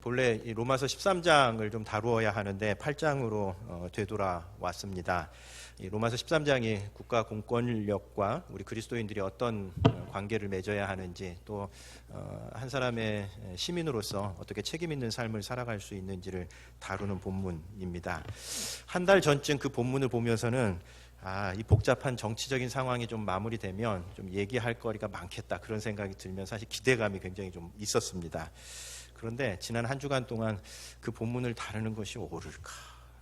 본래 이 로마서 13장을 좀 다루어야 하는데 8장으로 되돌아왔습니다. 이 로마서 13장이 국가 공권력과 우리 그리스도인들이 어떤 관계를 맺어야 하는지, 또 한 사람의 시민으로서 어떻게 책임 있는 삶을 살아갈 수 있는지를 다루는 본문입니다. 한 달 전쯤 그 본문을 보면서는 이 복잡한 정치적인 상황이 좀 마무리되면 좀 얘기할 거리가 많겠다, 그런 생각이 들면 사실 기대감이 굉장히 좀 있었습니다. 그런데 지난 한 주간 동안 그 본문을 다루는 것이 옳을까,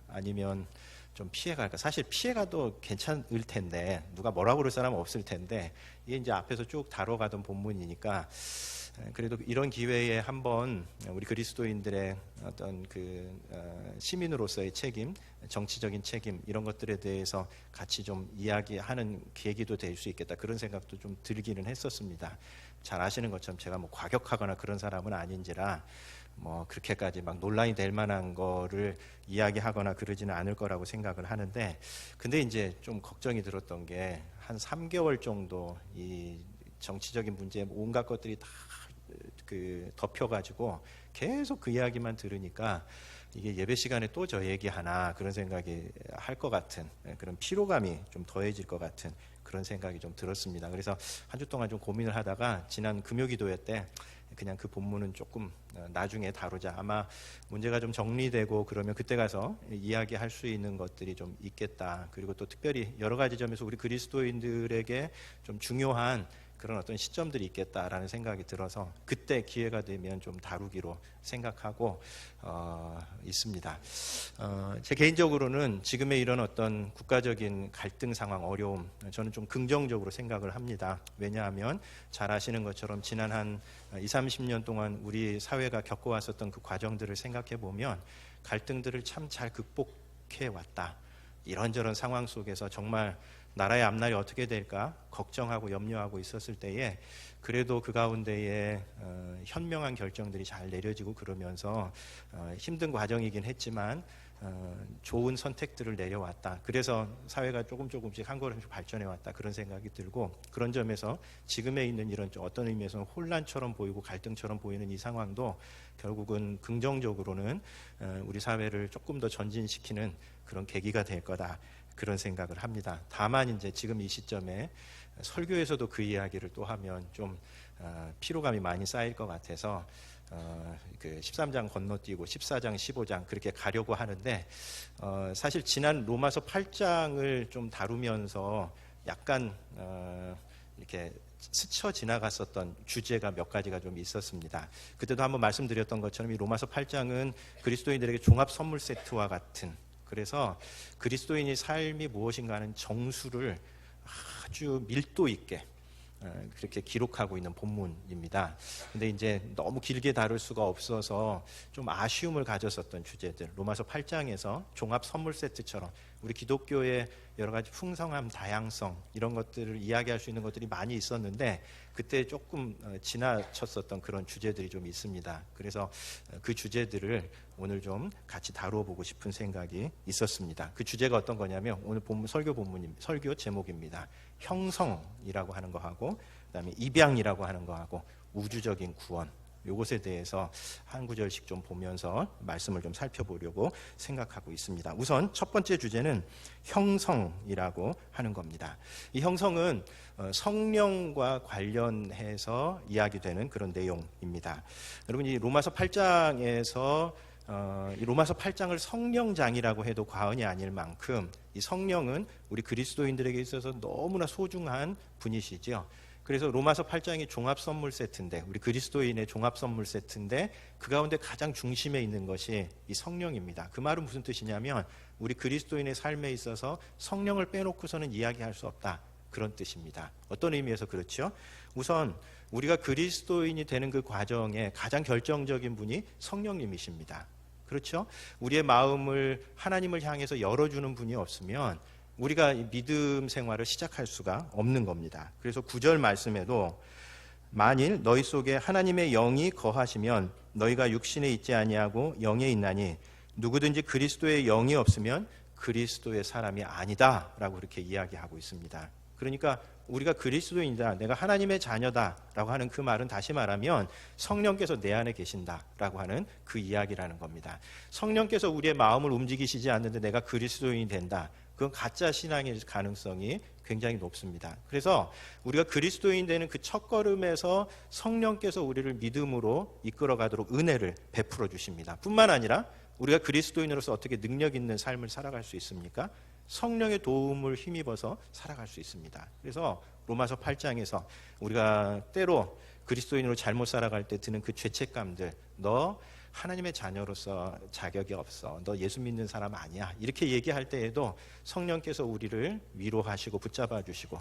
아니면 좀 피해갈까? 사실 피해가도 괜찮을 텐데, 누가 뭐라고 그럴 사람은 없을 텐데, 이게 이제 앞에서 쭉 다뤄가던 본문이니까, 그래도 이런 기회에 한번 우리 그리스도인들의 어떤 그 시민으로서의 책임, 정치적인 책임, 이런 것들에 대해서 같이 좀 이야기하는 계기도 될 수 있겠다, 그런 생각도 좀 들기는 했었습니다. 잘 아시는 것처럼 제가 뭐 과격하거나 그런 사람은 아닌지라 뭐 그렇게까지 막 논란이 될 만한 거를 이야기하거나 그러지는 않을 거라고 생각을 하는데, 근데 이제 좀 걱정이 들었던 게 한 3개월 정도 이 정치적인 문제 온갖 것들이 다 그 덮여가지고 계속 그 이야기만 들으니까 이게 예배 시간에 또 저 얘기하나, 그런 생각이 할 것 같은, 그런 피로감이 좀 더해질 것 같은 그런 생각이 좀 들었습니다. 그래서 한 주 동안 좀 고민을 하다가 지난 금요기도회 때 그냥 그 본문은 조금 나중에 다루자, 아마 문제가 좀 정리되고 그러면 그때 가서 이야기할 수 있는 것들이 좀 있겠다. 그리고 또 특별히 여러 가지 점에서 우리 그리스도인들에게 좀 중요한 그런 어떤 시점들이 있겠다라는 생각이 들어서 그때 기회가 되면 좀 다루기로 생각하고 있습니다. 제 개인적으로는 지금의 이런 어떤 국가적인 갈등 상황, 어려움, 저는 좀 긍정적으로 생각을 합니다. 왜냐하면 잘 아시는 것처럼 지난 한 20-30년 동안 우리 사회가 겪어왔었던 그 과정들을 생각해 보면 갈등들을 참 잘 극복해 왔다. 이런저런 상황 속에서 정말 나라의 앞날이 어떻게 될까 걱정하고 염려하고 있었을 때에 그래도 그 가운데에 현명한 결정들이 잘 내려지고 그러면서 힘든 과정이긴 했지만 좋은 선택들을 내려왔다. 그래서 사회가 조금씩 한 걸음씩 발전해왔다, 그런 생각이 들고, 그런 점에서 지금에 있는 이런 어떤 의미에서는 혼란처럼 보이고 갈등처럼 보이는 이 상황도 결국은 긍정적으로는 우리 사회를 조금 더 전진시키는 그런 계기가 될 거다, 그런 생각을 합니다. 다만 이제 지금 이 시점에 설교에서도 그 이야기를 또 하면 좀 피로감이 많이 쌓일 것 같아서 그 13장 건너뛰고 14장, 15장 그렇게 가려고 하는데, 사실 지난 로마서 8장을 좀 다루면서 약간 이렇게 스쳐 지나갔었던 주제가 몇 가지가 좀 있었습니다. 그때도 한번 말씀드렸던 것처럼 이 로마서 8장은 그리스도인들에게 종합 선물 세트와 같은, 그래서 그리스도인의 삶이 무엇인가 하는 정수를 아주 밀도 있게 그렇게 기록하고 있는 본문입니다. 근데 이제 너무 길게 다룰 수가 없어서 좀 아쉬움을 가졌었던 주제들, 로마서 8장에서 종합 선물 세트처럼 우리 기독교의 여러 가지 풍성함, 다양성, 이런 것들을 이야기할 수 있는 것들이 많이 있었는데 그때 조금 지나쳤었던 그런 주제들이 좀 있습니다. 그래서 그 주제들을 오늘 좀 같이 다루어 보고 싶은 생각이 있었습니다. 그 주제가 어떤 거냐면 오늘 설교 제목입니다. 형성이라고 하는 거하고 그다음에 입양이라고 하는 거하고 우주적인 구원, 이것에 대해서 한 구절씩 좀 보면서 말씀을 좀 살펴보려고 생각하고 있습니다. 우선 첫 번째 주제는 형성이라고 하는 겁니다. 이 형성은 성령과 관련해서 이야기되는 그런 내용입니다. 여러분, 이 로마서 8장에서 이 로마서 8장을 성령장이라고 해도 과언이 아닐 만큼 이 성령은 우리 그리스도인들에게 있어서 너무나 소중한 분이시죠. 그래서 로마서 8장이 종합 선물 세트인데, 우리 그리스도인의 종합 선물 세트인데 그 가운데 가장 중심에 있는 것이 이 성령입니다. 그 말은 무슨 뜻이냐면 우리 그리스도인의 삶에 있어서 성령을 빼놓고서는 이야기할 수 없다, 그런 뜻입니다. 어떤 의미에서 그렇죠? 우선 우리가 그리스도인이 되는 그 과정에 가장 결정적인 분이 성령님이십니다. 그렇죠? 우리의 마음을 하나님을 향해서 열어주는 분이 없으면 우리가 믿음 생활을 시작할 수가 없는 겁니다. 그래서 9절 말씀에도 만일 너희 속에 하나님의 영이 거하시면 너희가 육신에 있지 아니하고 영에 있나니 누구든지 그리스도의 영이 없으면 그리스도의 사람이 아니다, 라고 그렇게 이야기하고 있습니다. 그러니까 우리가 그리스도인이다, 내가 하나님의 자녀다라고 하는 그 말은 다시 말하면 성령께서 내 안에 계신다라고 하는 그 이야기라는 겁니다. 성령께서 우리의 마음을 움직이시지 않는데 내가 그리스도인이 된다. 그건 가짜 신앙의 가능성이 굉장히 높습니다. 그래서 우리가 그리스도인 되는 그 첫걸음에서 성령께서 우리를 믿음으로 이끌어가도록 은혜를 베풀어 주십니다. 뿐만 아니라 우리가 그리스도인으로서 어떻게 능력 있는 삶을 살아갈 수 있습니까? 성령의 도움을 힘입어서 살아갈 수 있습니다. 그래서 로마서 8장에서 우리가 때로 그리스도인으로 잘못 살아갈 때 드는 그 죄책감들, 너 하나님의 자녀로서 자격이 없어, 너 예수 믿는 사람 아니야, 이렇게 얘기할 때에도 성령께서 우리를 위로하시고 붙잡아 주시고,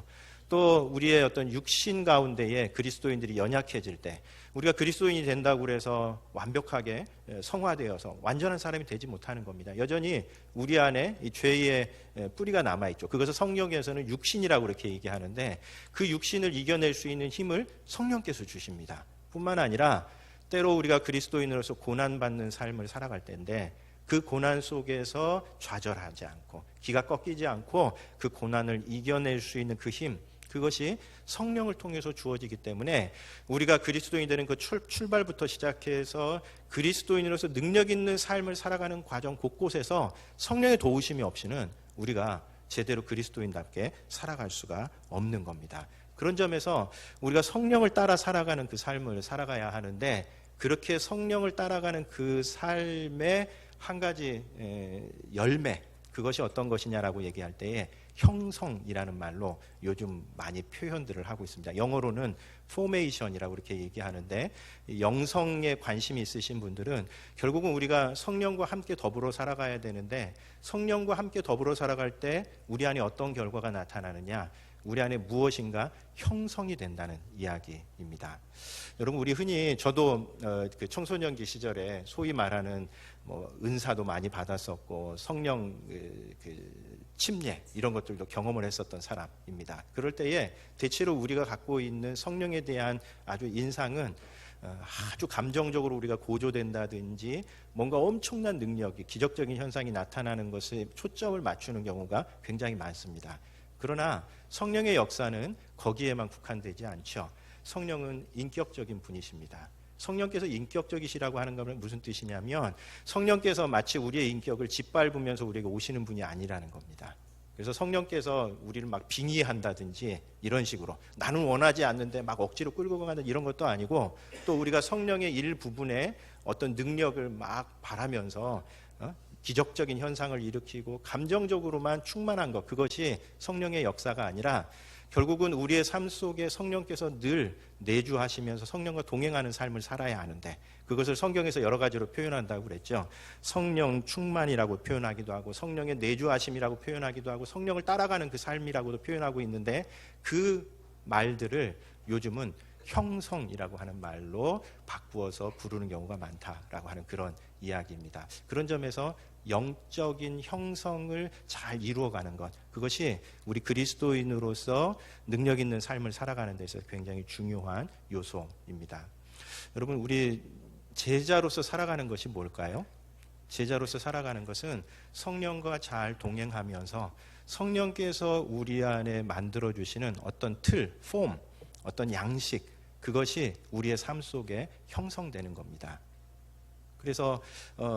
또 우리의 어떤 육신 가운데에 그리스도인들이 연약해질 때 우리가 그리스도인이 된다고 그래서 완벽하게 성화되어서 완전한 사람이 되지 못하는 겁니다. 여전히 우리 안에 이 죄의 뿌리가 남아있죠. 그것을 성경에서는 육신이라고 그렇게 얘기하는데, 그 육신을 이겨낼 수 있는 힘을 성령께서 주십니다. 뿐만 아니라 때로 우리가 그리스도인으로서 고난받는 삶을 살아갈 때인데, 그 고난 속에서 좌절하지 않고 기가 꺾이지 않고 그 고난을 이겨낼 수 있는 그 힘, 그것이 성령을 통해서 주어지기 때문에 우리가 그리스도인이 되는 그 출발부터 시작해서 그리스도인으로서 능력 있는 삶을 살아가는 과정 곳곳에서 성령의 도우심이 없이는 우리가 제대로 그리스도인답게 살아갈 수가 없는 겁니다. 그런 점에서 우리가 성령을 따라 살아가는 그 삶을 살아가야 하는데, 그렇게 성령을 따라가는 그 삶의 한 가지 열매, 그것이 어떤 것이냐라고 얘기할 때에 형성이라는 말로 요즘 많이 표현들을 하고 있습니다. 영어로는 포메이션이라고 이렇게 얘기하는데, 영성에 관심이 있으신 분들은 결국은 우리가 성령과 함께 더불어 살아가야 되는데, 성령과 함께 더불어 살아갈 때 우리 안에 어떤 결과가 나타나느냐, 우리 안에 무엇인가 형성이 된다는 이야기입니다. 여러분, 우리 흔히 저도 그 청소년기 시절에 소위 말하는 뭐 은사도 많이 받았었고 성령 침례 이런 것들도 경험을 했었던 사람입니다. 그럴 때에 대체로 우리가 갖고 있는 성령에 대한 아주 인상은 아주 감정적으로 우리가 고조된다든지 뭔가 엄청난 능력이, 기적적인 현상이 나타나는 것에 초점을 맞추는 경우가 굉장히 많습니다. 그러나 성령의 역사는 거기에만 국한되지 않죠. 성령은 인격적인 분이십니다. 성령께서 인격적이시라고 하는 것은 무슨 뜻이냐면, 성령께서 마치 우리의 인격을 짓밟으면서 우리에게 오시는 분이 아니라는 겁니다. 그래서 성령께서 우리를 막 빙의한다든지 이런 식으로 나는 원하지 않는데 막 억지로 끌고 가는 이런 것도 아니고, 또 우리가 성령의 일부분에 어떤 능력을 막 바라면서 기적적인 현상을 일으키고 감정적으로만 충만한 것, 그것이 성령의 역사가 아니라 결국은 우리의 삶 속에 성령께서 늘 내주하시면서 성령과 동행하는 삶을 살아야 하는데, 그것을 성경에서 여러 가지로 표현한다고 그랬죠. 성령 충만이라고 표현하기도 하고, 성령의 내주하심이라고 표현하기도 하고, 성령을 따라가는 그 삶이라고도 표현하고 있는데, 그 말들을 요즘은 형성이라고 하는 말로 바꾸어서 부르는 경우가 많다라고 하는 그런 이야기입니다. 그런 점에서 영적인 형성을 잘 이루어가는 것, 그것이 우리 그리스도인으로서 능력 있는 삶을 살아가는 데서 굉장히 중요한 요소입니다. 여러분, 우리 제자로서 살아가는 것이 뭘까요? 제자로서 살아가는 것은 성령과 잘 동행하면서 성령께서 우리 안에 만들어주시는 어떤 틀, 폼, 어떤 양식, 그것이 우리의 삶 속에 형성되는 겁니다. 그래서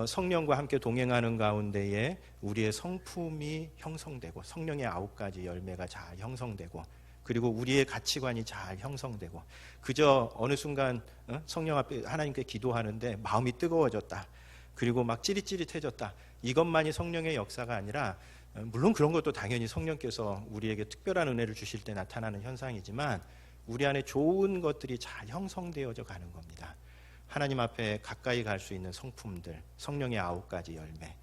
성령과 함께 동행하는 가운데에 우리의 성품이 형성되고, 성령의 9가지 열매가 잘 형성되고, 그리고 우리의 가치관이 잘 형성되고, 그저 어느 순간 성령 앞에 하나님께 기도하는데 마음이 뜨거워졌다, 그리고 막 찌릿찌릿해졌다, 이것만이 성령의 역사가 아니라, 물론 그런 것도 당연히 성령께서 우리에게 특별한 은혜를 주실 때 나타나는 현상이지만, 우리 안에 좋은 것들이 잘 형성되어져 가는 겁니다. 하나님 앞에 가까이 갈 수 있는 성품들, 성령의 9가지 열매,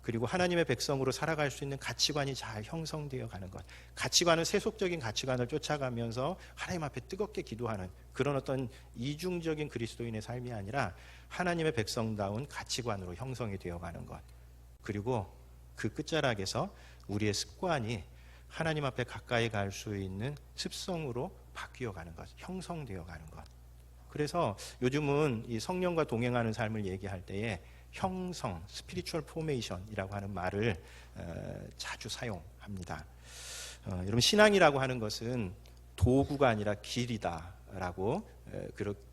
그리고 하나님의 백성으로 살아갈 수 있는 가치관이 잘 형성되어 가는 것, 가치관은 세속적인 가치관을 쫓아가면서 하나님 앞에 뜨겁게 기도하는 그런 어떤 이중적인 그리스도인의 삶이 아니라 하나님의 백성다운 가치관으로 형성이 되어 가는 것, 그리고 그 끝자락에서 우리의 습관이 하나님 앞에 가까이 갈 수 있는 습성으로 바뀌어 가는 것, 형성되어 가는 것. 그래서 요즘은 이 성령과 동행하는 삶을 얘기할 때에 형성, 스피리추얼 포메이션이라고 하는 말을 자주 사용합니다. 여러분, 신앙이라고 하는 것은 도구가 아니라 길이다라고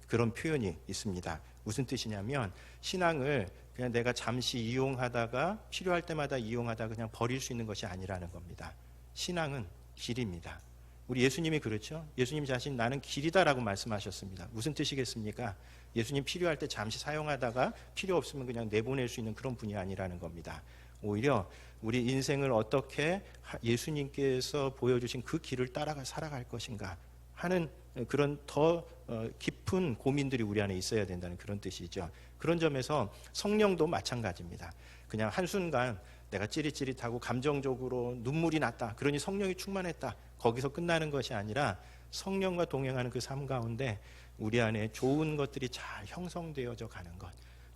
그런 표현이 있습니다. 무슨 뜻이냐면 신앙을 그냥 내가 잠시 이용하다가 필요할 때마다 이용하다가 그냥 버릴 수 있는 것이 아니라는 겁니다. 신앙은 길입니다. 우리 예수님이 그렇죠. 예수님 자신 나는 길이다라고 말씀하셨습니다. 무슨 뜻이겠습니까? 예수님 필요할 때 잠시 사용하다가 필요 없으면 그냥 내보낼 수 있는 그런 분이 아니라는 겁니다. 오히려 우리 인생을 어떻게 예수님께서 보여주신 그 길을 따라가 살아갈 것인가 하는 그런 더 깊은 고민들이 우리 안에 있어야 된다는 그런 뜻이죠. 그런 점에서 성령도 마찬가지입니다. 그냥 한순간 내가 찌릿찌릿하고 감정적으로 눈물이 났다, 그러니 성령이 충만했다, 거기서 끝나는 것이 아니라 성령과 동행하는 그 삶 가운데 우리 안에 좋은 것들이 잘 형성되어져 가는 것,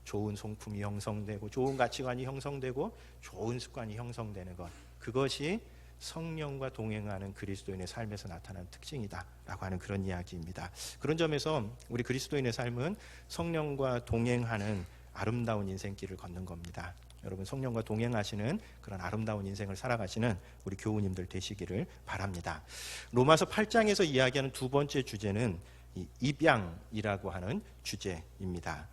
좋은 성품이 형성되고 좋은 가치관이 형성되고 좋은 습관이 형성되는 것, 그것이 성령과 동행하는 그리스도인의 삶에서 나타나는 특징이다라고 하는 그런 이야기입니다. 그런 점에서 우리 그리스도인의 삶은 성령과 동행하는 아름다운 인생길을 걷는 겁니다. 여러분, 성령과 동행하시는 그런 아름다운 인생을 살아가시는 우리 교우님들 되시기를 바랍니다. 로마서 8장에서 이야기하는 두 번째 주제는 이 입양이라고 하는 주제입니다.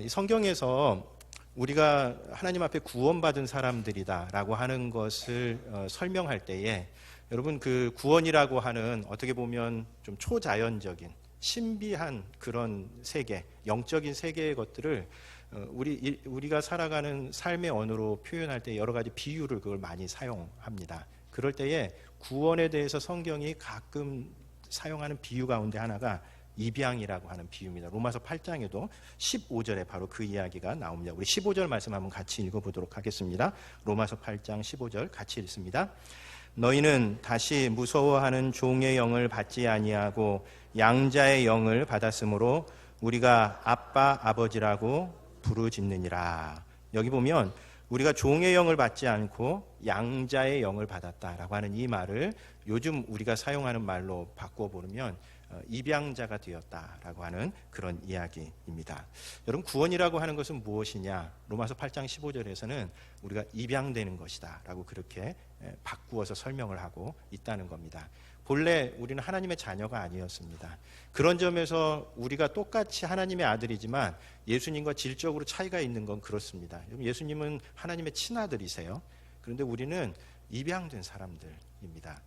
이 성경에서 우리가 하나님 앞에 구원받은 사람들이다라고 하는 것을 설명할 때에 여러분, 그 구원이라고 하는 어떻게 보면 좀 초자연적인 신비한 그런 세계, 영적인 세계의 것들을 우리가 살아가는 삶의 언어로 표현할 때 여러 가지 비유를 그걸 많이 사용합니다. 그럴 때에 구원에 대해서 성경이 가끔 사용하는 비유 가운데 하나가 입양이라고 하는 비유입니다. 로마서 8장에도 15절에 바로 그 이야기가 나옵니다. 우리 15절 말씀 한번 같이 읽어보도록 하겠습니다. 로마서 8장 15절 같이 읽습니다. 너희는 다시 무서워하는 종의 영을 받지 아니하고 양자의 영을 받았으므로 우리가 아빠 아버지라고 부르짖느니라. 여기 보면 우리가 종의 영을 받지 않고 양자의 영을 받았다라고 하는 이 말을 요즘 우리가 사용하는 말로 바꾸어 보면 입양자가 되었다라고 하는 그런 이야기입니다. 여러분, 구원이라고 하는 것은 무엇이냐? 로마서 8장 15절에서는 우리가 입양되는 것이다 라고 그렇게 바꾸어서 설명을 하고 있다는 겁니다. 본래 우리는 하나님의 자녀가 아니었습니다. 그런 점에서 우리가 똑같이 하나님의 아들이지만 예수님과 질적으로 차이가 있는 건 그렇습니다. 예수님은 하나님의 친아들이세요. 그런데 우리는 입양된 사람들입니다.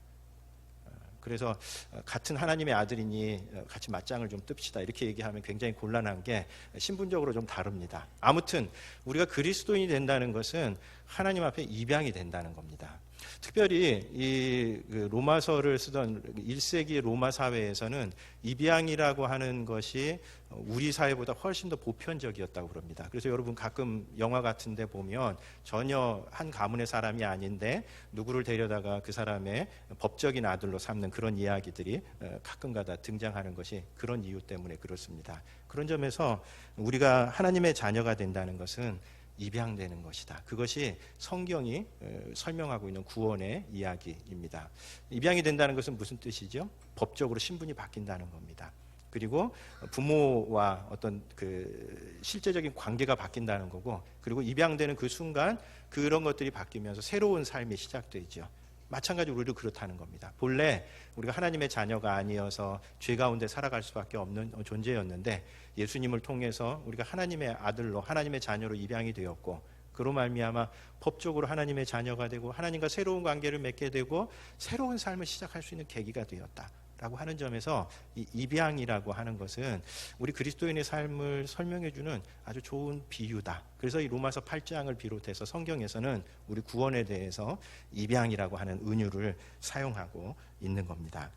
그래서 같은 하나님의 아들이니 같이 맞짱을 좀 뜹시다 이렇게 얘기하면 굉장히 곤란한 게 신분적으로 좀 다릅니다. 아무튼 우리가 그리스도인이 된다는 것은 하나님 앞에 입양이 된다는 겁니다. 특별히 이 로마서를 쓰던 1세기 로마 사회에서는 입양이라고 하는 것이 우리 사회보다 훨씬 더 보편적이었다고 그럽니다. 그래서 여러분 가끔 영화 같은 데 보면 전혀 한 가문의 사람이 아닌데 누구를 데려다가 그 사람의 법적인 아들로 삼는 그런 이야기들이 가끔가다 등장하는 것이 그런 이유 때문에 그렇습니다. 그런 점에서 우리가 하나님의 자녀가 된다는 것은 입양되는 것이다. 그것이 성경이 설명하고 있는 구원의 이야기입니다. 입양이 된다는 것은 무슨 뜻이죠? 법적으로 신분이 바뀐다는 겁니다. 그리고 부모와 어떤 그 실제적인 관계가 바뀐다는 거고, 그리고 입양되는 그 순간 그런 것들이 바뀌면서 새로운 삶이 시작되죠. 마찬가지로 우리도 그렇다는 겁니다. 본래 우리가 하나님의 자녀가 아니어서 죄 가운데 살아갈 수밖에 없는 존재였는데 예수님을 통해서 우리가 하나님의 아들로, 하나님의 자녀로 입양이 되었고, 그로 말미암아 법적으로 하나님의 자녀가 되고 하나님과 새로운 관계를 맺게 되고 새로운 삶을 시작할 수 있는 계기가 되었다라고 하는 점에서 이 입양이라고 하는 것은 우리 그리스도인의 삶을 설명해주는 아주 좋은 비유다. 그래서 이 로마서 8장을 비롯해서 성경에서는 우리 구원에 대해서 입양이라고 하는 은유를 사용하고 있는 겁니다.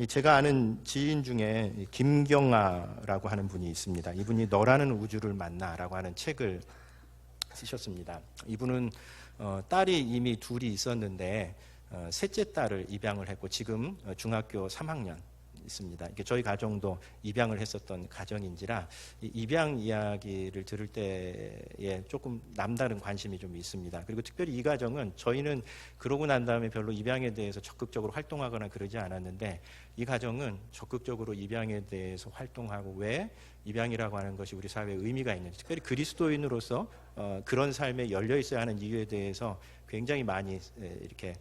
제가 아는 지인 중에 김경아라고 하는 분이 있습니다. 이분이 너라는 우주를 만나라고 하는 책을 쓰셨습니다. 이분은 딸이 이미 둘이 있었는데 셋째 딸을 입양을 했고 지금 중학교 3학년 있습니다. 저희 가정도 입양을 했었던 가정인지라 이 입양 이야기를 들을 때에 조금 남다른 관심이 좀 있습니다. 그리고 특별히 이 가정은 저희는 그러고 난 다음에 별로 입양에 대해서 적극적으로 활동하거나 그러지 않았는데 이 가정은 적극적으로 입양에 대해서 활동하고, 왜 입양이라고 하는 것이 우리 사회에 의미가 있는지, 특별히 그리스도인으로서 그런 삶에 열려 있어야 하는 이유에 대해서 굉장히 많이 이렇게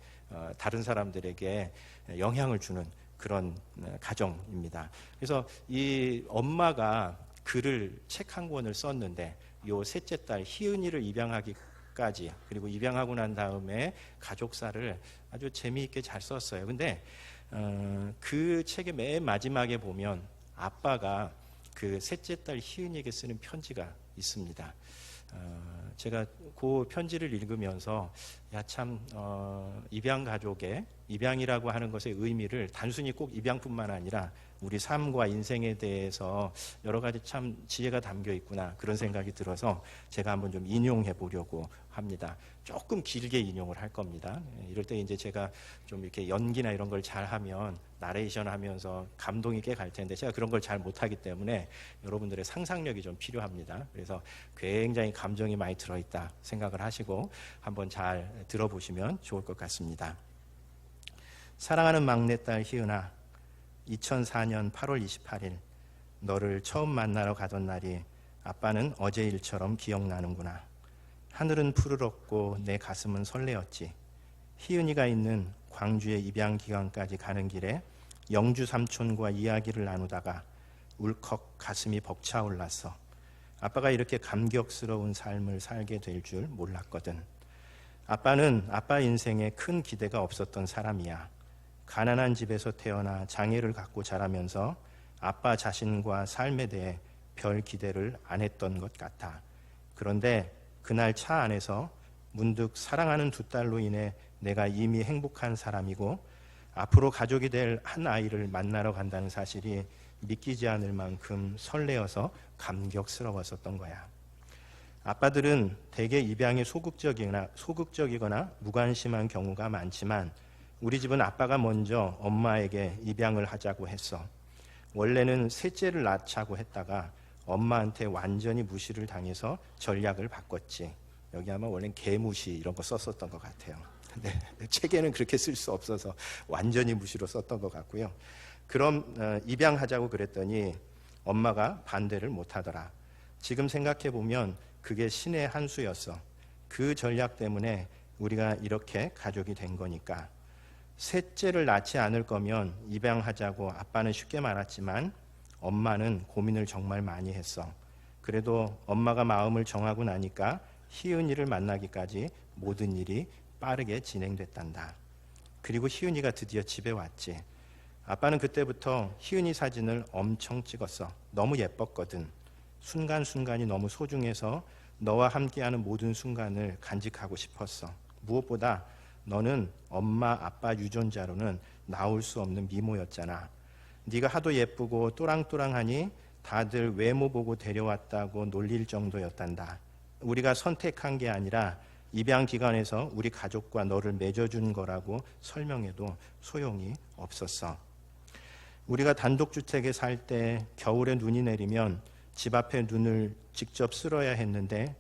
다른 사람들에게 영향을 주는 그런 가정입니다. 그래서 이 엄마가 글을 책 한 권을 썼는데 요 셋째 딸 희은이를 입양하기까지, 그리고 입양하고 난 다음에 가족사를 아주 재미있게 잘 썼어요. 근데 그 책의 맨 마지막에 보면 아빠가 그 셋째 딸 희은이에게 쓰는 편지가 있습니다. 제가 그 편지를 읽으면서 입양 가족의, 입양이라고 하는 것의 의미를 단순히 꼭 입양뿐만 아니라 우리 삶과 인생에 대해서 여러 가지 참 지혜가 담겨 있구나, 그런 생각이 들어서 제가 한번 좀 인용해 보려고 합니다. 조금 길게 인용을 할 겁니다. 이럴 때 이제 제가 좀 이렇게 연기나 이런 걸 잘하면 나레이션 하면서 감동이 꽤 갈 텐데 제가 그런 걸 잘 못하기 때문에 여러분들의 상상력이 좀 필요합니다. 그래서 굉장히 감정이 많이 들어있다 생각을 하시고 한번 잘 들어보시면 좋을 것 같습니다. 사랑하는 막내딸 희은아, 2004년 8월 28일 너를 처음 만나러 가던 날이 아빠는 어제 일처럼 기억나는구나. 하늘은 푸르렀고 내 가슴은 설레었지. 희은이가 있는 광주의 입양 기간까지 가는 길에 영주 삼촌과 이야기를 나누다가 울컥 가슴이 벅차올랐어. 아빠가 이렇게 감격스러운 삶을 살게 될 줄 몰랐거든. 아빠는 아빠 인생에 큰 기대가 없었던 사람이야. 가난한 집에서 태어나 장애를 갖고 자라면서 아빠 자신과 삶에 대해 별 기대를 안 했던 것 같아. 그런데 그날 차 안에서 문득 사랑하는 두 딸로 인해 내가 이미 행복한 사람이고 앞으로 가족이 될 한 아이를 만나러 간다는 사실이 믿기지 않을 만큼 설레어서 감격스러웠었던 거야. 아빠들은 대개 입양에 소극적이거나 무관심한 경우가 많지만 우리 집은 아빠가 먼저 엄마에게 입양을 하자고 했어. 원래는 셋째를 낳자고 했다가 엄마한테 완전히 무시를 당해서 전략을 바꿨지. 여기 아마 원래는 개무시 이런 거 썼었던 것 같아요. 네, 책에는 그렇게 쓸 수 없어서 완전히 무시로 썼던 것 같고요. 그럼 입양하자고 그랬더니 엄마가 반대를 못하더라. 지금 생각해 보면 그게 신의 한 수였어. 그 전략 때문에 우리가 이렇게 가족이 된 거니까. 셋째를 낳지 않을 거면 입양하자고 아빠는 쉽게 말았지만 엄마는 고민을 정말 많이 했어. 그래도 엄마가 마음을 정하고 나니까 희은이를 만나기까지 모든 일이 빠르게 진행됐단다. 그리고 희은이가 드디어 집에 왔지. 아빠는 그때부터 희은이 사진을 엄청 찍었어. 너무 예뻤거든. 순간순간이 너무 소중해서 너와 함께하는 모든 순간을 간직하고 싶었어. 무엇보다 너는 엄마 아빠 유전자로는 나올 수 없는 미모였잖아. 네가 하도 예쁘고 또랑또랑하니 다들 외모 보고 데려왔다고 놀릴 정도였단다. 우리가 선택한 게 아니라 입양 기관에서 우리 가족과 너를 맺어준 거라고 설명해도 소용이 없었어. 우리가 단독주택에 살 때 겨울에 눈이 내리면 집 앞에 눈을 직접 쓸어야 했는데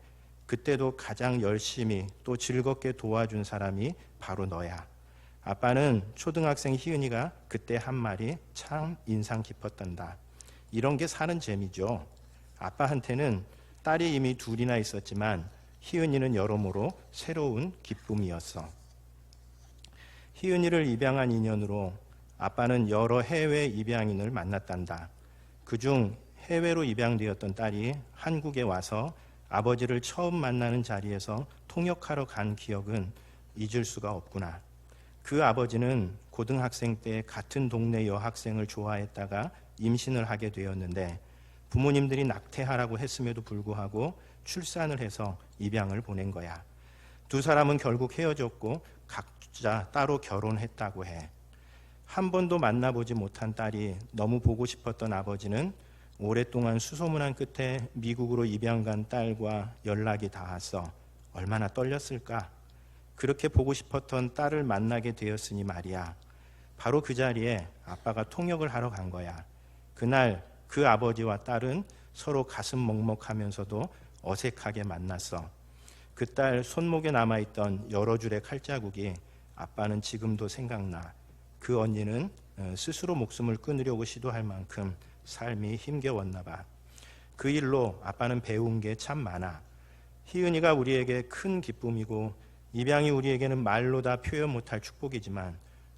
그때도 가장 열심히 또 즐겁게 도와준 사람이 바로 너야. 아빠는 초등학생 희은이가 그때 한 말이 참 인상 깊었단다. 이런 게 사는 재미죠. 아빠한테는 딸이 이미 둘이나 있었지만 희은이는 여러모로 새로운 기쁨이었어. 희은이를 입양한 인연으로 아빠는 여러 해외 입양인을 만났단다. 그중 해외로 입양되었던 딸이 한국에 와서 아버지를 처음 만나는 자리에서 통역하러 간 기억은 잊을 수가 없구나. 그 아버지는 고등학생 때 같은 동네 여학생을 좋아했다가 임신을 하게 되었는데 부모님들이 낙태하라고 했음에도 불구하고 출산을 해서 입양을 보낸 거야. 두 사람은 결국 헤어졌고 각자 따로 결혼했다고 해. 한 번도 만나보지 못한 딸이 너무 보고 싶었던 아버지는 오랫동안 수소문한 끝에 미국으로 입양 간 딸과 연락이 닿았어. 얼마나 떨렸을까? 그렇게 보고 싶었던 딸을 만나게 되었으니 말이야. 바로 그 자리에 아빠가 통역을 하러 간 거야. 그날 그 아버지와 딸은 서로 가슴 먹먹하면서도 어색하게 만났어. 그 딸 손목에 남아있던 여러 줄의 칼자국이 아빠는 지금도 생각나. 그 언니는 스스로 목숨을 끊으려고 시도할 만큼 삶이 힘겨웠나 봐. 그 일로 아빠는 배운 게 참 많아. 희은이가 우리에게 큰 기쁨이고 입양이 우리에게는 말로 다 표현 못할 축복이지만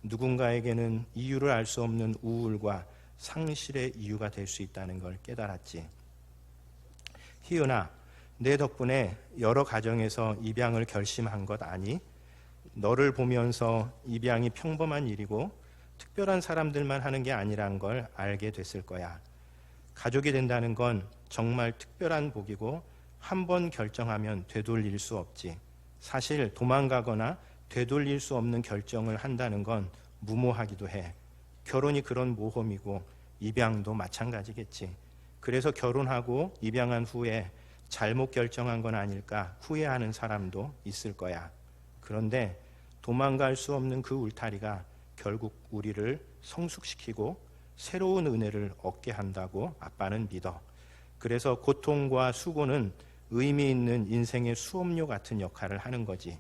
누군가에게는 이유를 알 수 없는 우울과 상실의 이유가 될 수 있다는 걸 깨달았지. 희은아, 내 덕분에 여러 가정에서 입양을 결심한 것 아니? 너를 보면서 입양이 평범한 일이고 특별한 사람들만 하는 게 아니란 걸 알게 됐을 거야. 가족이 된다는 건 정말 특별한 복이고 한 번 결정하면 되돌릴 수 없지. 사실 도망가거나 되돌릴 수 없는 결정을 한다는 건 무모하기도 해. 결혼이 그런 모험이고 입양도 마찬가지겠지. 그래서 결혼하고 입양한 후에 잘못 결정한 건 아닐까 후회하는 사람도 있을 거야. 그런데 도망갈 수 없는 그 울타리가 결국 우리를 성숙시키고 새로운 은혜를 얻게 한다고 아빠는 믿어. 그래서 고통과 수고는 의미 있는 인생의 수업료 같은 역할을 하는 거지.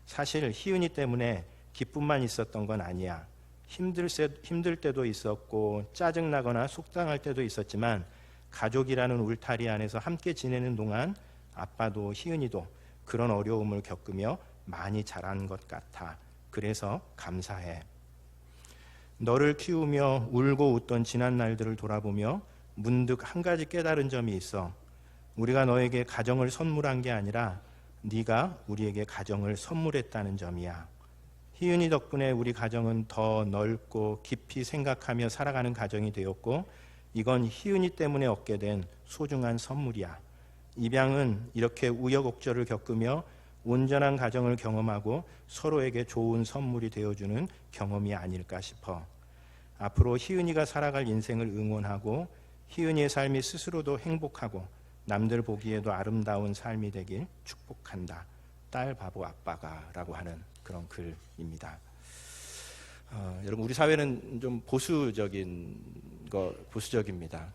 사실 희은이 때문에 기쁨만 있었던 건 아니야. 힘들 때도 있었고 짜증나거나 속상할 때도 있었지만 가족이라는 울타리 안에서 함께 지내는 동안 아빠도 희은이도 그런 어려움을 겪으며 많이 자란 것 같아. 그래서 감사해. 너를 키우며 울고 웃던 지난 날들을 돌아보며 문득 한 가지 깨달은 점이 있어. 우리가 너에게 가정을 선물한 게 아니라 네가 우리에게 가정을 선물했다는 점이야. 희은이 덕분에 우리 가정은 더 넓고 깊이 생각하며 살아가는 가정이 되었고 이건 희은이 때문에 얻게 된 소중한 선물이야. 입양은 이렇게 우여곡절을 겪으며 온전한 가정을 경험하고 서로에게 좋은 선물이 되어주는 경험이 아닐까 싶어. 앞으로 희은이가 살아갈 인생을 응원하고 희은이의 삶이 스스로도 행복하고 남들 보기에도 아름다운 삶이 되길 축복한다. 딸 바보 아빠가 라고 하는 그런 글입니다. 여러분 우리 사회는 좀 보수적입니다.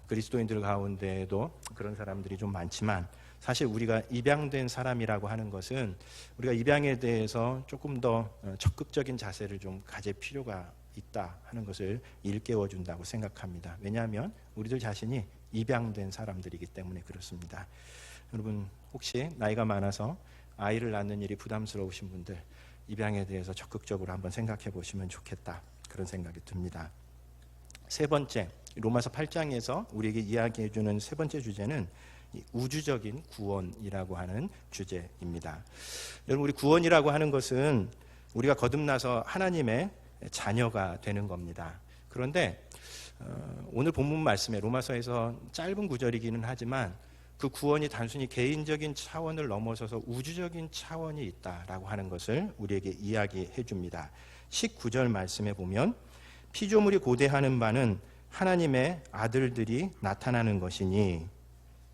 그리스도인들 가운데에도 그런 사람들이 좀 많지만 사실 우리가 입양된 사람이라고 하는 것은 우리가 입양에 대해서 조금 더 적극적인 자세를 좀 가질 필요가 있다 하는 것을 일깨워 준다고 생각합니다. 왜냐하면 우리들 자신이 입양된 사람들이기 때문에 그렇습니다. 여러분 혹시 나이가 많아서 아이를 낳는 일이 부담스러우신 분들 입양에 대해서 적극적으로 한번 생각해 보시면 좋겠다 그런 생각이 듭니다. 세 번째, 로마서 8장에서 우리에게 이야기해 주는 세 번째 주제는 우주적인 구원이라고 하는 주제입니다. 여러분 우리 구원이라고 하는 것은 우리가 거듭나서 하나님의 자녀가 되는 겁니다. 그런데 오늘 본문 말씀에 로마서에서 짧은 구절이기는 하지만 그 구원이 단순히 개인적인 차원을 넘어서서 우주적인 차원이 있다라고 하는 것을 우리에게 이야기해 줍니다. 19절 말씀에 보면 피조물이 고대하는 바는 하나님의 아들들이 나타나는 것이니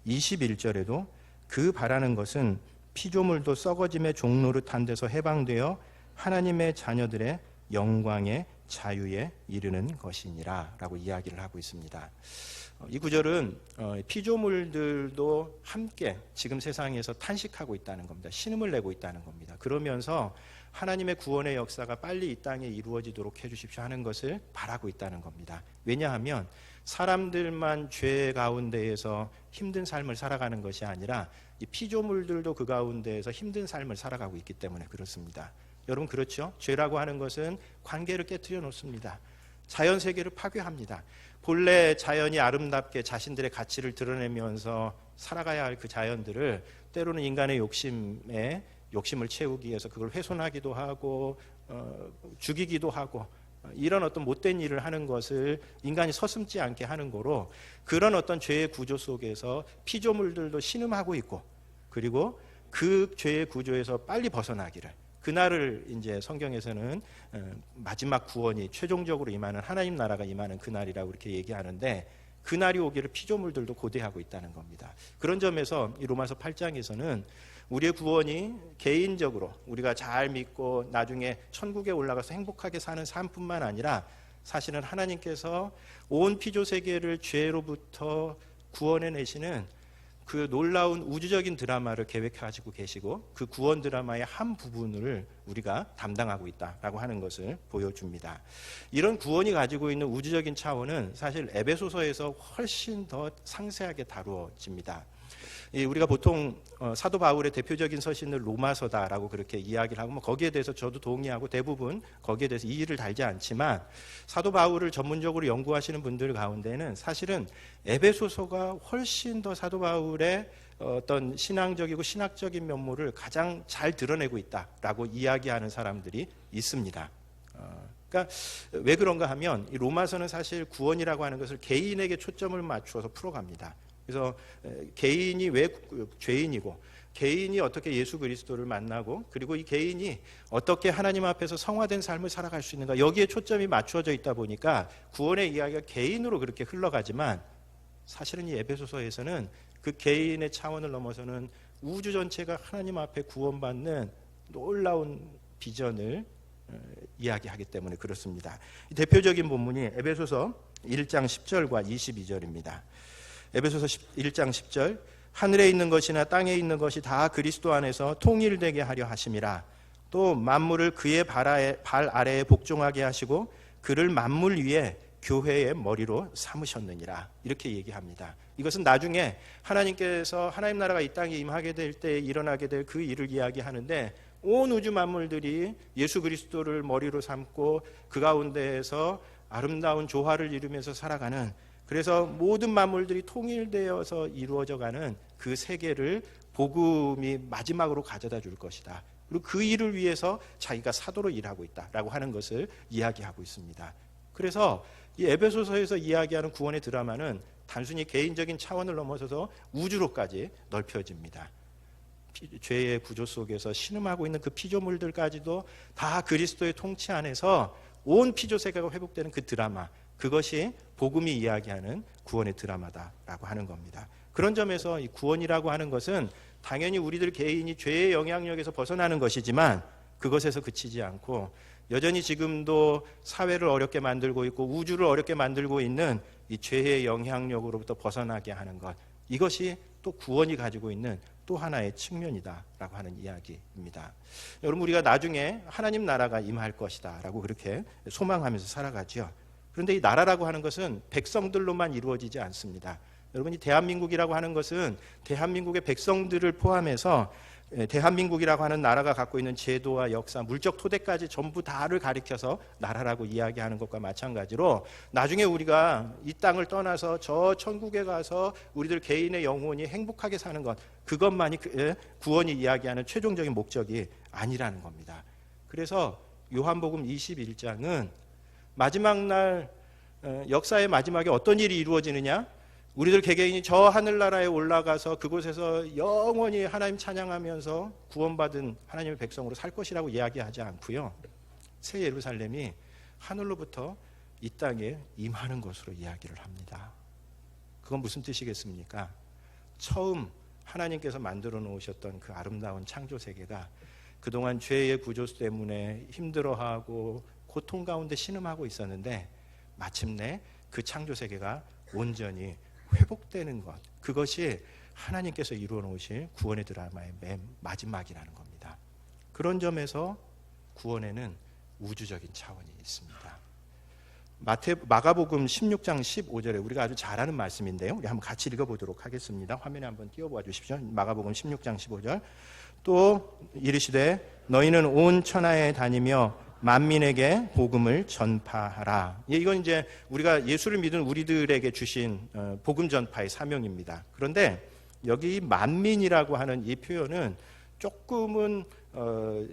21절에도 그 바라는 것은 피조물도 썩어짐의 종노릇한 데서 해방되어 하나님의 자녀들의 영광의 자유에 이르는 것이니라 라고 이야기를 하고 있습니다. 이 구절은 피조물들도 함께 지금 세상에서 탄식하고 있다는 겁니다. 신음을 내고 있다는 겁니다. 그러면서 하나님의 구원의 역사가 빨리 이 땅에 이루어지도록 해주십시오 하는 것을 바라고 있다는 겁니다. 왜냐하면 사람들만 죄 가운데에서 힘든 삶을 살아가는 것이 아니라 이 피조물들도 그 가운데에서 힘든 삶을 살아가고 있기 때문에 그렇습니다. 여러분 그렇죠? 죄라고 하는 것은 관계를 깨트려 놓습니다. 자연 세계를 파괴합니다. 본래 자연이 아름답게 자신들의 가치를 드러내면서 살아가야 할 그 자연들을 때로는 인간의 욕심을 채우기 위해서 그걸 훼손하기도 하고 죽이기도 하고 이런 어떤 못된 일을 하는 것을 인간이 서슴지 않게 하는 거로 그런 어떤 죄의 구조 속에서 피조물들도 신음하고 있고 그리고 그 죄의 구조에서 빨리 벗어나기를 그날을 이제 성경에서는 마지막 구원이 최종적으로 임하는 하나님 나라가 임하는 그날이라고 이렇게 얘기하는데 그날이 오기를 피조물들도 고대하고 있다는 겁니다. 그런 점에서 이 로마서 8장에서는 우리의 구원이 개인적으로 우리가 잘 믿고 나중에 천국에 올라가서 행복하게 사는 삶뿐만 아니라 사실은 하나님께서 온 피조 세계를 죄로부터 구원해내시는 그 놀라운 우주적인 드라마를 계획하시고 계시고 그 구원 드라마의 한 부분을 우리가 담당하고 있다라고 하는 것을 보여줍니다. 이런 구원이 가지고 있는 우주적인 차원은 사실 에베소서에서 훨씬 더 상세하게 다루어집니다. 우리가 보통 사도 바울의 대표적인 서신을 로마서다라고 그렇게 이야기를 하고 거기에 대해서 저도 동의하고 대부분 거기에 대해서 이의를 달지 않지만 사도 바울을 전문적으로 연구하시는 분들 가운데는 사실은 에베소서가 훨씬 더 사도 바울의 어떤 신앙적이고 신학적인 면모를 가장 잘 드러내고 있다라고 이야기하는 사람들이 있습니다. 그러니까 왜 그런가 하면 이 로마서는 사실 구원이라고 하는 것을 개인에게 초점을 맞추어서 풀어갑니다. 그래서 개인이 왜 죄인이고 개인이 어떻게 예수 그리스도를 만나고 그리고 이 개인이 어떻게 하나님 앞에서 성화된 삶을 살아갈 수 있는가 여기에 초점이 맞추어져 있다 보니까 구원의 이야기가 개인으로 그렇게 흘러가지만 사실은 이 에베소서에서는 그 개인의 차원을 넘어서는 우주 전체가 하나님 앞에 구원받는 놀라운 비전을 이야기하기 때문에 그렇습니다. 대표적인 본문이 에베소서 1장 10절과 22절입니다. 에베소서 1장 10절 하늘에 있는 것이나 땅에 있는 것이 다 그리스도 안에서 통일되게 하려 하심이라. 또 만물을 그의 발 아래에 복종하게 하시고 그를 만물 위에 교회의 머리로 삼으셨느니라. 이렇게 얘기합니다. 이것은 나중에 하나님께서 하나님 나라가 이 땅에 임하게 될 때 일어나게 될 그 일을 이야기하는데 온 우주 만물들이 예수 그리스도를 머리로 삼고 그 가운데에서 아름다운 조화를 이루면서 살아가는 그래서 모든 만물들이 통일되어서 이루어져가는 그 세계를 복음이 마지막으로 가져다 줄 것이다. 그리고 그 일을 위해서 자기가 사도로 일하고 있다라고 하는 것을 이야기하고 있습니다. 그래서 이 에베소서에서 이야기하는 구원의 드라마는 단순히 개인적인 차원을 넘어서서 우주로까지 넓혀집니다. 죄의 구조 속에서 신음하고 있는 그 피조물들까지도 다 그리스도의 통치 안에서 온 피조세계가 회복되는 그 드라마, 그것이 복음이 이야기하는 구원의 드라마다라고 하는 겁니다. 그런 점에서 이 구원이라고 하는 것은 당연히 우리들 개인이 죄의 영향력에서 벗어나는 것이지만 그것에서 그치지 않고 여전히 지금도 사회를 어렵게 만들고 있고 우주를 어렵게 만들고 있는 이 죄의 영향력으로부터 벗어나게 하는 것, 이것이 또 구원이 가지고 있는 또 하나의 측면이다라고 하는 이야기입니다. 여러분, 우리가 나중에 하나님 나라가 임할 것이다라고 그렇게 소망하면서 살아가죠. 그런데 이 나라라고 하는 것은 백성들로만 이루어지지 않습니다. 여러분, 이 대한민국이라고 하는 것은 대한민국의 백성들을 포함해서 대한민국이라고 하는 나라가 갖고 있는 제도와 역사, 물적 토대까지 전부 다를 가리켜서 나라라고 이야기하는 것과 마찬가지로 나중에 우리가 이 땅을 떠나서 저 천국에 가서 우리들 개인의 영혼이 행복하게 사는 것, 그것만이 구원이 이야기하는 최종적인 목적이 아니라는 겁니다. 그래서 요한복음 21장은 마지막 날 역사의 마지막에 어떤 일이 이루어지느냐? 우리들 개개인이 저 하늘나라에 올라가서 그곳에서 영원히 하나님 찬양하면서 구원받은 하나님의 백성으로 살 것이라고 이야기하지 않고요. 새 예루살렘이 하늘로부터 이 땅에 임하는 것으로 이야기를 합니다. 그건 무슨 뜻이겠습니까? 처음 하나님께서 만들어 놓으셨던 그 아름다운 창조 세계가 그동안 죄의 구조 때문에 힘들어하고 고통 가운데 신음하고 있었는데 마침내 그 창조 세계가 온전히 회복되는 것, 그것이 하나님께서 이루어 놓으신 구원의 드라마의 맨 마지막이라는 겁니다. 그런 점에서 구원에는 우주적인 차원이 있습니다. 마가복음 16장 15절에 우리가 아주 잘 아는 말씀인데요, 우리 한번 같이 읽어보도록 하겠습니다. 화면에 한번 띄워봐 주십시오. 마가복음 16장 15절. 또 이르시되 너희는 온 천하에 다니며 만민에게 복음을 전파하라. 이건 이제 우리가 예수를 믿은 우리들에게 주신 복음 전파의 사명입니다. 그런데 여기 만민이라고 하는 이 표현은 조금은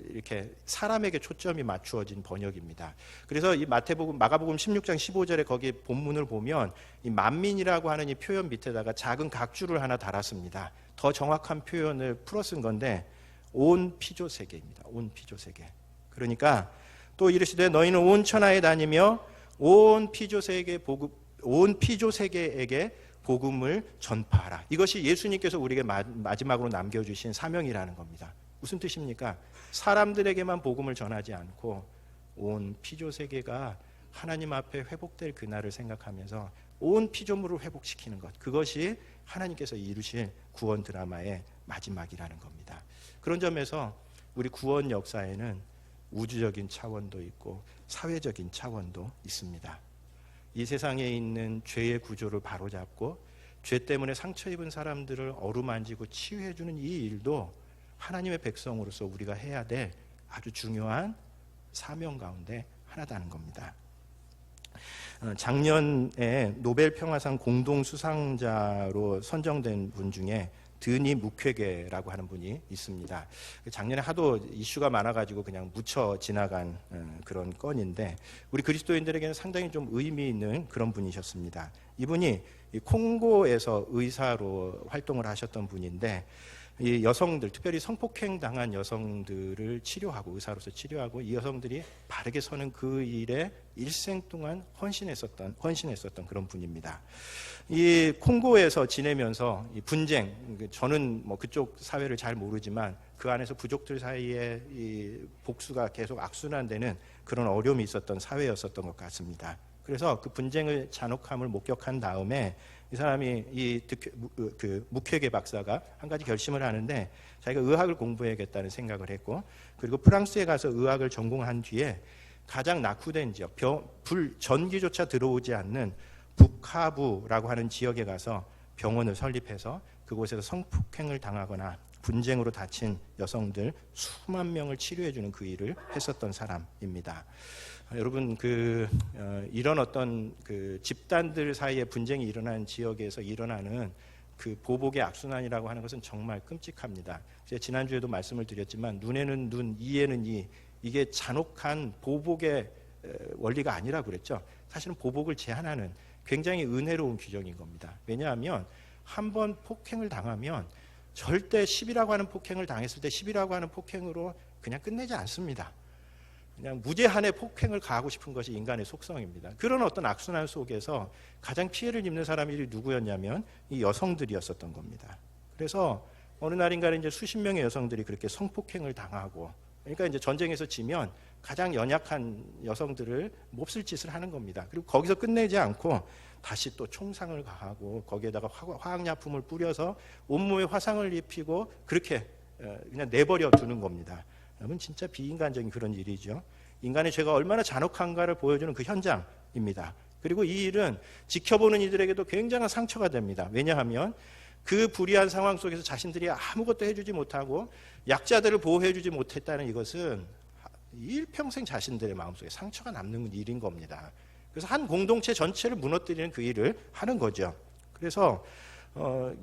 이렇게 사람에게 초점이 맞추어진 번역입니다. 그래서 이 마가복음 16장 15절에 거기 본문을 보면 이 만민이라고 하는 이 표현 밑에다가 작은 각주를 하나 달았습니다. 더 정확한 표현을 풀어 쓴 건데 온 피조 세계입니다. 온 피조 세계. 그러니까 또 이르시되 너희는 온 천하에 다니며 온 피조 세계에게 복음을 전파하라. 이것이 예수님께서 우리에게 마지막으로 남겨주신 사명이라는 겁니다. 무슨 뜻입니까? 사람들에게만 복음을 전하지 않고 온 피조 세계가 하나님 앞에 회복될 그날을 생각하면서 온 피조물을 회복시키는 것, 그것이 하나님께서 이루신 구원 드라마의 마지막이라는 겁니다. 그런 점에서 우리 구원 역사에는 우주적인 차원도 있고 사회적인 차원도 있습니다. 이 세상에 있는 죄의 구조를 바로잡고 죄 때문에 상처 입은 사람들을 어루만지고 치유해주는 이 일도 하나님의 백성으로서 우리가 해야 될 아주 중요한 사명 가운데 하나다는 겁니다. 작년에 노벨 평화상 공동 수상자로 선정된 분 중에 드니 무퀘게라고 하는 분이 있습니다. 작년에 하도 이슈가 많아가지고 그냥 묻혀 지나간 그런 건인데 우리 그리스도인들에게는 상당히 좀 의미 있는 그런 분이셨습니다. 이분이 콩고에서 의사로 활동을 하셨던 분인데 이 여성들, 특별히 성폭행 당한 여성들을 치료하고 의사로서 치료하고 이 여성들이 바르게 서는 그 일에 일생 동안 헌신했었던 그런 분입니다. 이 콩고에서 지내면서 이 분쟁, 저는 뭐 그쪽 사회를 잘 모르지만 그 안에서 부족들 사이에 이 복수가 계속 악순환되는 그런 어려움이 있었던 사회였었던 것 같습니다. 그래서 그 분쟁의 잔혹함을 목격한 다음에 이 사람이 무퀘게 박사가 한 가지 결심을 하는데 자기가 의학을 공부해야겠다는 생각을 했고 그리고 프랑스에 가서 의학을 전공한 뒤에 가장 낙후된 지역, 전기조차 들어오지 않는 북하부라고 하는 지역에 가서 병원을 설립해서 그곳에서 성폭행을 당하거나 분쟁으로 다친 여성들 수만 명을 치료해주는 그 일을 했었던 사람입니다. 여러분 이런 어떤 그 집단들 사이에 분쟁이 일어나는 지역에서 일어나는 그 보복의 악순환이라고 하는 것은 정말 끔찍합니다. 제가 지난주에도 말씀을 드렸지만 눈에는 눈, 이에는 이, 이게 잔혹한 보복의 원리가 아니라고 그랬죠. 사실은 보복을 제한하는 굉장히 은혜로운 규정인 겁니다. 왜냐하면 한번 폭행을 당하면 절대 10이라고 하는 폭행을 당했을 때 10이라고 하는 폭행으로 그냥 끝내지 않습니다. 그냥 무제한의 폭행을 가하고 싶은 것이 인간의 속성입니다. 그런 어떤 악순환 속에서 가장 피해를 입는 사람들이 누구였냐면 이 여성들이었었던 겁니다. 그래서 어느 날인가는 이제 수십 명의 여성들이 그렇게 성폭행을 당하고, 그러니까 이제 전쟁에서 지면 가장 연약한 여성들을 몹쓸 짓을 하는 겁니다. 그리고 거기서 끝내지 않고 다시 또 총상을 가하고 거기에다가 화학약품을 뿌려서 온몸에 화상을 입히고 그렇게 그냥 내버려 두는 겁니다. 여러분 진짜 비인간적인 그런 일이죠. 인간의 죄가 얼마나 잔혹한가를 보여주는 그 현장입니다. 그리고 이 일은 지켜보는 이들에게도 굉장한 상처가 됩니다. 왜냐하면 그 불의한 상황 속에서 자신들이 아무것도 해주지 못하고 약자들을 보호해주지 못했다는 이것은 일평생 자신들의 마음속에 상처가 남는 일인 겁니다. 그래서 한 공동체 전체를 무너뜨리는 그 일을 하는 거죠. 그래서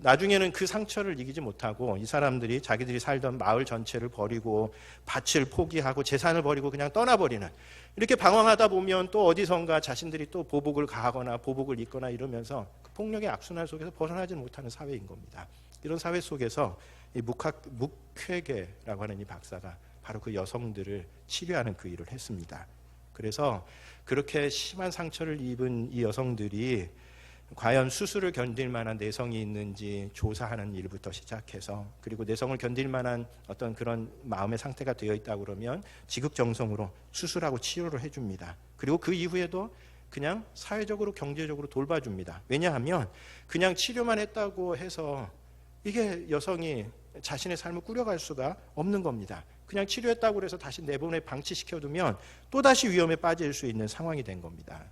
나중에는 그 상처를 이기지 못하고 이 사람들이 자기들이 살던 마을 전체를 버리고 밭을 포기하고 재산을 버리고 그냥 떠나버리는, 이렇게 방황하다 보면 또 어디선가 자신들이 또 보복을 가하거나 보복을 입거나 이러면서 그 폭력의 악순환 속에서 벗어나지 못하는 사회인 겁니다. 이런 사회 속에서 이 무퀘게라고 하는 이 박사가 바로 그 여성들을 치료하는 그 일을 했습니다. 그래서 그렇게 심한 상처를 입은 이 여성들이 과연 수술을 견딜 만한 내성이 있는지 조사하는 일부터 시작해서, 그리고 내성을 견딜 만한 어떤 그런 마음의 상태가 되어 있다고 그러면 지극정성으로 수술하고 치료를 해줍니다. 그리고 그 이후에도 그냥 사회적으로 경제적으로 돌봐줍니다. 왜냐하면 그냥 치료만 했다고 해서 이게 여성이 자신의 삶을 꾸려갈 수가 없는 겁니다. 그냥 치료했다고 해서 다시 내보내 방치시켜두면 또다시 위험에 빠질 수 있는 상황이 된 겁니다.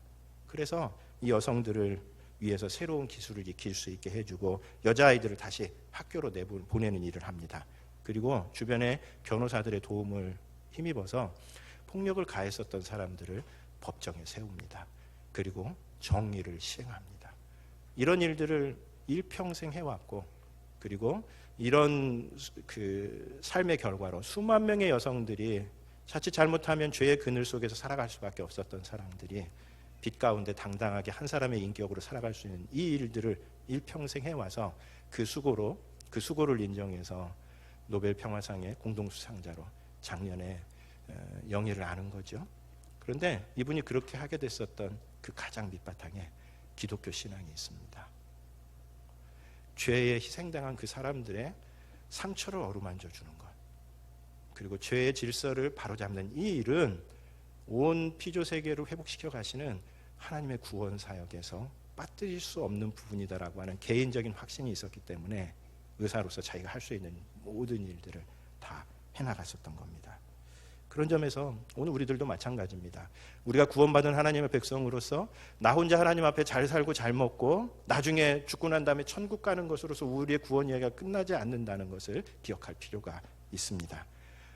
그래서 이 여성들을 위해서 새로운 기술을 익힐 수 있게 해주고 여자아이들을 다시 학교로 보내는 일을 합니다. 그리고 주변의 변호사들의 도움을 힘입어서 폭력을 가했었던 사람들을 법정에 세웁니다. 그리고 정의를 시행합니다. 이런 일들을 일평생 해왔고, 그리고 이런 그 삶의 결과로 수만 명의 여성들이 자칫 잘못하면 죄의 그늘 속에서 살아갈 수밖에 없었던 사람들이 빛 가운데 당당하게 한 사람의 인격으로 살아갈 수 있는 이 일들을 일평생 해와서 그 수고를 인정해서 노벨 평화상의 공동 수상자로 작년에 영예를 아는 거죠. 그런데 이분이 그렇게 하게 됐었던 그 가장 밑바탕에 기독교 신앙이 있습니다. 죄에 희생당한 그 사람들의 상처를 어루만져 주는 것, 그리고 죄의 질서를 바로잡는 이 일은 온 피조 세계를 회복시켜 가시는 하나님의 구원 사역에서 빠뜨릴 수 없는 부분이다라고 하는 개인적인 확신이 있었기 때문에 의사로서 자기가 할 수 있는 모든 일들을 다 해나갔었던 겁니다. 그런 점에서 오늘 우리들도 마찬가지입니다. 우리가 구원받은 하나님의 백성으로서 나 혼자 하나님 앞에 잘 살고 잘 먹고 나중에 죽고 난 다음에 천국 가는 것으로서 우리의 구원 이야기가 끝나지 않는다는 것을 기억할 필요가 있습니다.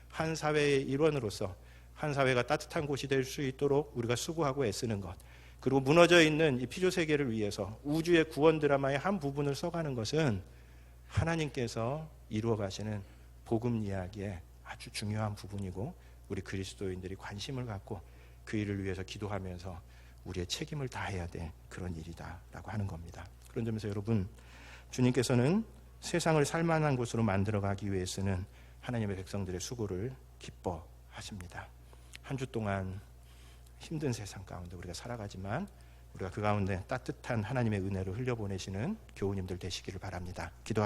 한 사회의 일원으로서 한 사회가 따뜻한 곳이 될 수 있도록 우리가 수고하고 애쓰는 것, 그리고 무너져 있는 이 피조 세계를 위해서 우주의 구원 드라마의 한 부분을 써가는 것은 하나님께서 이루어 가시는 복음 이야기의 아주 중요한 부분이고, 우리 그리스도인들이 관심을 갖고 그 일을 위해서 기도하면서 우리의 책임을 다해야 될 그런 일이다라고 하는 겁니다. 그런 점에서 여러분, 주님께서는 세상을 살만한 곳으로 만들어가기 위해서는 하나님의 백성들의 수고를 기뻐하십니다. 한 주 동안 힘든 세상 가운데 우리가 살아가지만 우리가 그 가운데 따뜻한 하나님의 은혜를 흘려보내시는 교우님들 되시기를 바랍니다. 기도하겠습니다.